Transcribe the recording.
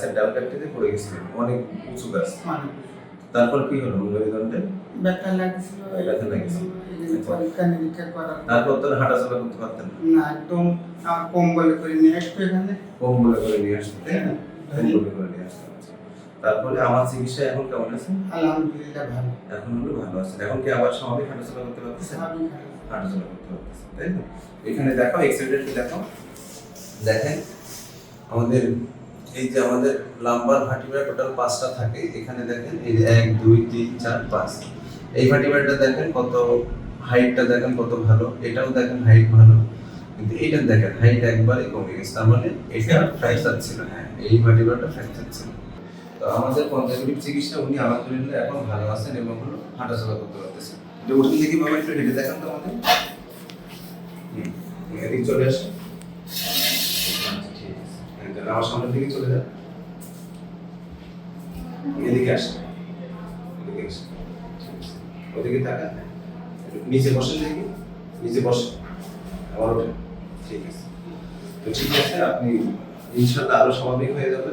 গাছের ডাল কাটতে পড়ে গেছিলেন, অনেক উঁচু গাছ। মানে তারপর কি হলো মেরুদণ্ডে? ব্যথা লাগছিল, ব্যথা লাগছিল। পরীক্ষা নিরীক্ষা করার তারপর তো হাঁটাচলা করতে পারতেন না? না, একদম আমার কম্বলে করে নিয়ে আসতো এখানে। কম্বলে করে নিয়ে আসতে, তাই না? হ্যাঁ। কম্বলে করে নিয়ে আসতে হচ্ছে। তারপরে আমার চিকিৎসা এখন কেমন আছে? আলহামদুলিল্লাহ ভালো। এখন হলো ভালো আছে। এখন কি আবার স্বাভাবিক হাঁটাচলা করতে পারতেছেন? স্বাভাবিক ভালো। হাঁটাচলা করতে পারতেছেন, তাই না? এখানে দেখো, এক্সেলটা দেখো। দেখেন আমাদের এই যে আমাদের লাম্বার ভার্টিব্রা টোটাল 5টা থাকে। এখানে দেখেন এই যে 1 2 3 4 5, এই ভার্টিব্রাটা দেখেন কত, হাইটটা দেখেন কত ভালো, এটাও দেখেন হাইট ভালো, কিন্তু এটা দেখেন হাইট একবারে কমে গেছে, তার মানে এটা ফ্র্যাকচার ছিল। হ্যাঁ, এই ভার্টিব্রাটা ফ্র্যাকচার ছিল। তো আমাদের কনজারভেটিভ চিকিৎসা উনি আলহামদুলিল্লাহ এখন ভালো আছেন এবং হলো হাঁটাচলা করতে পারতেছেন। এটা উঠুন দেখি বাবা, একটু হেঁটে দেখান তো আমাদের। এদিকে চলে আসে। আমার সামনের দিকে চলে যান, এদিকে আসেন, এদিকে আসেন, ওদিকে তাকান, নিচে বসেন দেখি, নিচে বসেন, আবার ওঠেন। ঠিক আছে, তো ঠিক আছে, আপনি ইনশাল্লাহ আরো স্বাভাবিক হয়ে যাবেন।